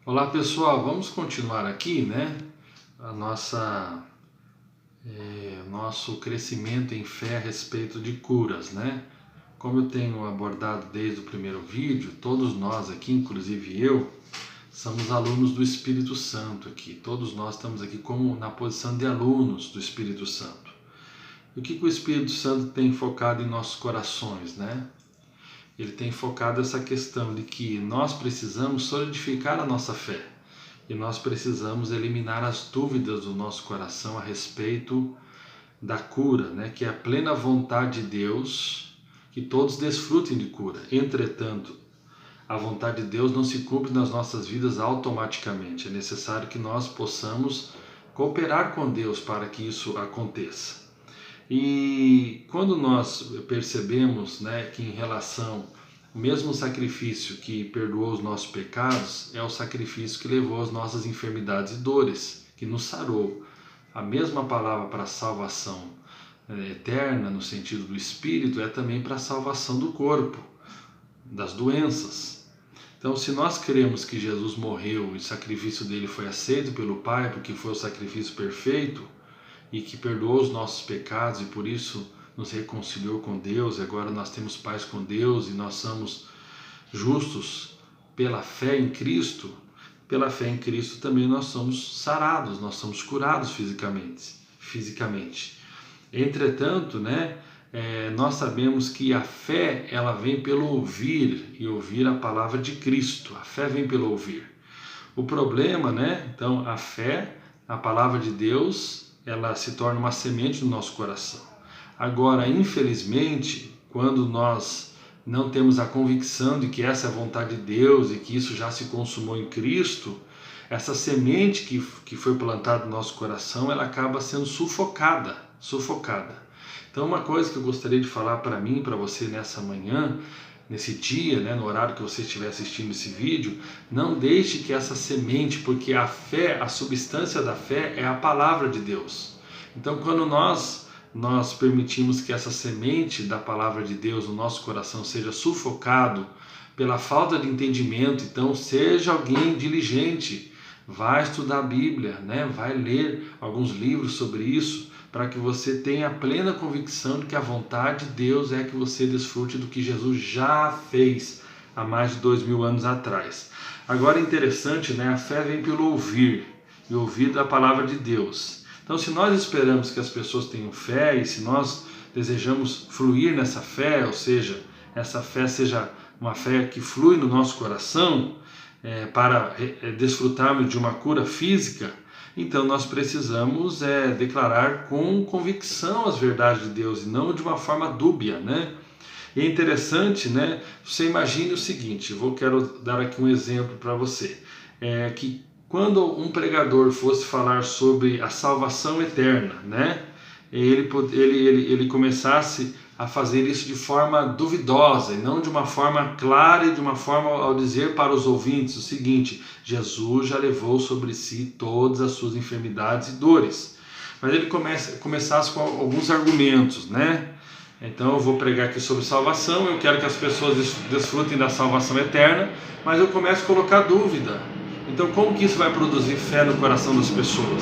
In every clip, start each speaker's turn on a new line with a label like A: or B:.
A: Olá pessoal, vamos continuar aqui, né? Nosso crescimento em fé a respeito de curas, né? Como eu tenho abordado desde o primeiro vídeo, todos nós aqui, inclusive eu, somos alunos do Espírito Santo aqui. Todos nós estamos aqui como na posição de alunos do Espírito Santo. E o que o Espírito Santo tem focado em nossos corações, né? Ele tem focado essa questão de que nós precisamos solidificar a nossa fé e nós precisamos eliminar as dúvidas do nosso coração a respeito da cura, né? Que é a plena vontade de Deus que todos desfrutem de cura. Entretanto, a vontade de Deus não se cumpre nas nossas vidas automaticamente. É necessário que nós possamos cooperar com Deus para que isso aconteça. E quando nós percebemos, né, que em relação ao mesmo sacrifício que perdoou os nossos pecados, é o sacrifício que levou as nossas enfermidades e dores, que nos sarou. A mesma palavra para a salvação eterna, no sentido do espírito, é também para a salvação do corpo, das doenças. Então, se nós cremos que Jesus morreu e o sacrifício dele foi aceito pelo Pai, porque foi o sacrifício perfeito, e que perdoou os nossos pecados e por isso nos reconciliou com Deus, e agora nós temos paz com Deus e nós somos justos pela fé em Cristo, pela fé em Cristo também nós somos sarados, nós somos curados fisicamente. Entretanto, né, nós sabemos que a fé ela vem pelo ouvir e ouvir a palavra de Cristo. A fé vem pelo ouvir. O problema, né, então a fé, a palavra de Deus, ela se torna uma semente no nosso coração. Agora, infelizmente, quando nós não temos a convicção de que essa é a vontade de Deus e que isso já se consumou em Cristo, essa semente que foi plantada no nosso coração, ela acaba sendo sufocada. Então, uma coisa que eu gostaria de falar para mim, para você nessa manhã, nesse dia, né, no horário que você estiver assistindo esse vídeo, não deixe que essa semente, porque a fé, a substância da fé é a palavra de Deus. Então, quando nós permitimos que essa semente da palavra de Deus no nosso coração seja sufocado pela falta de entendimento, então seja alguém diligente, vai estudar a Bíblia, né, vai ler alguns livros sobre isso, para que você tenha a plena convicção de que a vontade de Deus é que você desfrute do que Jesus já fez há mais de 2000 anos atrás. Agora é interessante, né? A fé vem pelo ouvir, e ouvir da palavra de Deus. Então, se nós esperamos que as pessoas tenham fé, e se nós desejamos fluir nessa fé, ou seja, essa fé seja uma fé que flui no nosso coração, para desfrutarmos de uma cura física, então nós precisamos declarar com convicção as verdades de Deus e não de uma forma dúbia, né? E é interessante, né? Você imagine o seguinte, quero dar aqui um exemplo para você, que quando um pregador fosse falar sobre a salvação eterna, né? Ele começasse a fazer isso de forma duvidosa e não de uma forma clara e de uma forma ao dizer para os ouvintes o seguinte: Jesus já levou sobre si todas as suas enfermidades e dores. Mas ele começasse com alguns argumentos, né? Então eu vou pregar aqui sobre salvação, eu quero que as pessoas desfrutem da salvação eterna, mas eu começo a colocar dúvida. Então como que isso vai produzir fé no coração das pessoas?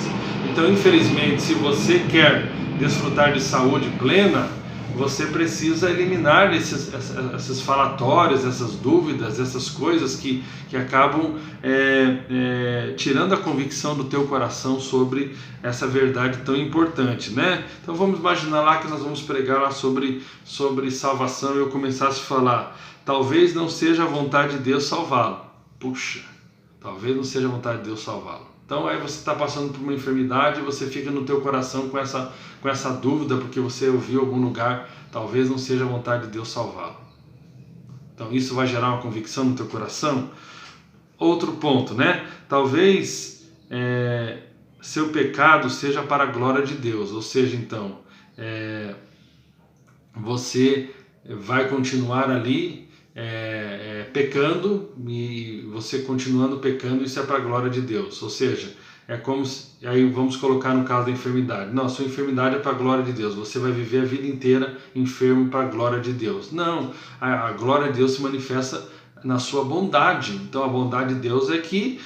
A: Então, infelizmente, se você quer desfrutar de saúde plena, você precisa eliminar esses falatórios, essas dúvidas, essas coisas que acabam tirando a convicção do teu coração sobre essa verdade tão importante, né? Então vamos imaginar lá que nós vamos pregar lá sobre salvação e eu começasse a falar: talvez não seja a vontade de Deus salvá-lo. Puxa, talvez não seja a vontade de Deus salvá-lo. Então aí você está passando por uma enfermidade e você fica no teu coração com essa dúvida porque você ouviu em algum lugar: talvez não seja a vontade de Deus salvá-lo. Então isso vai gerar uma convicção no teu coração. Outro ponto, né? Talvez seu pecado seja para a glória de Deus, ou seja, então você vai continuar ali pecando, e você continuando pecando, isso é para a glória de Deus. Ou seja, é como se, aí vamos colocar no caso da enfermidade: não, a sua enfermidade é para a glória de Deus, você vai viver a vida inteira enfermo para a glória de Deus. Não, a glória de Deus se manifesta na sua bondade. Então a bondade de Deus é que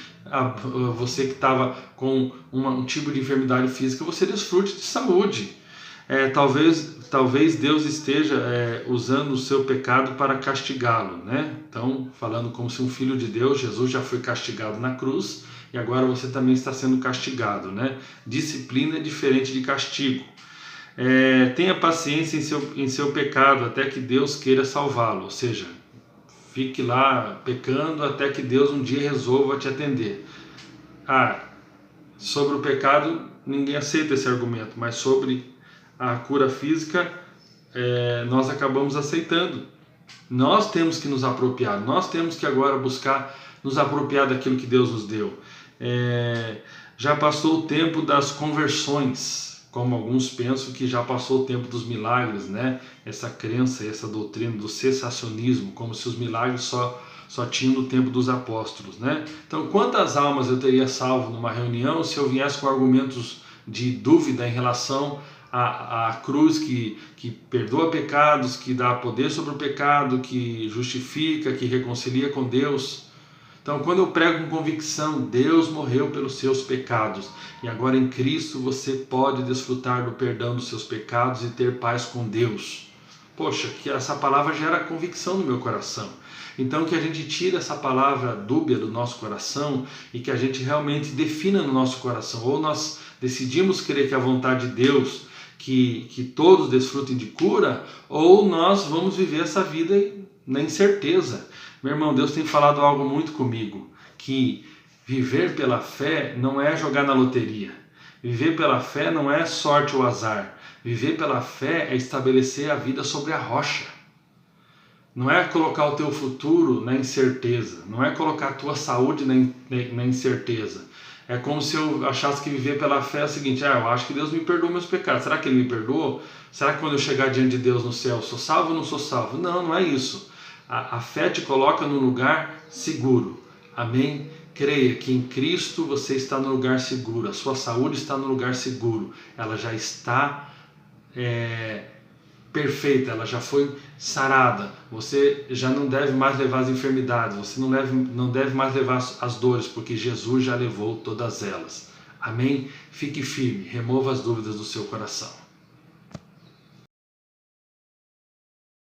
A: você que estava com um tipo de enfermidade física, você desfrute de saúde. Talvez Deus esteja usando o seu pecado para castigá-lo, né? Então, falando como se um filho de Deus, Jesus já foi castigado na cruz e agora você também está sendo castigado, né? Disciplina é diferente de castigo. Tenha paciência em seu pecado até que Deus queira salvá-lo, ou seja, fique lá pecando até que Deus um dia resolva te atender. Sobre o pecado ninguém aceita esse argumento, mas sobre a cura física nós acabamos aceitando. Nós temos que nos apropriar, nós temos que agora buscar nos apropriar daquilo que Deus nos deu. Já passou o tempo das conversões, como alguns pensam que já passou o tempo dos milagres, né? Essa crença, essa doutrina do cessacionismo, como se os milagres só tinham no tempo dos apóstolos, né? Então, quantas almas eu teria salvo numa reunião se eu viesse com argumentos de dúvida em relação à cruz que perdoa pecados, que dá poder sobre o pecado, que justifica, que reconcilia com Deus? Então, quando eu prego com convicção, Deus morreu pelos seus pecados e agora em Cristo você pode desfrutar do perdão dos seus pecados e ter paz com Deus. Poxa, que essa palavra gera convicção no meu coração. Então, que a gente tire essa palavra dúbia do nosso coração e que a gente realmente defina no nosso coração. Ou nós decidimos crer que a vontade de Deus, que todos desfrutem de cura, ou nós vamos viver essa vida na incerteza. Meu irmão, Deus tem falado algo muito comigo, que viver pela fé não é jogar na loteria. Viver pela fé não é sorte ou azar. Viver pela fé é estabelecer a vida sobre a rocha. Não é colocar o teu futuro na incerteza. Não é colocar a tua saúde na incerteza. É como se eu achasse que viver pela fé é o seguinte: eu acho que Deus me perdoou meus pecados. Será que Ele me perdoou? Será que quando eu chegar diante de Deus no céu, sou salvo ou não sou salvo? Não, não é isso. A fé te coloca num lugar seguro. Amém? Creia que em Cristo você está no lugar seguro. A sua saúde está no lugar seguro. Ela já está perfeita, ela já foi sarada. Você já não deve mais levar as enfermidades. Você não deve mais levar as dores, porque Jesus já levou todas elas. Amém? Fique firme. Remova as dúvidas do seu coração.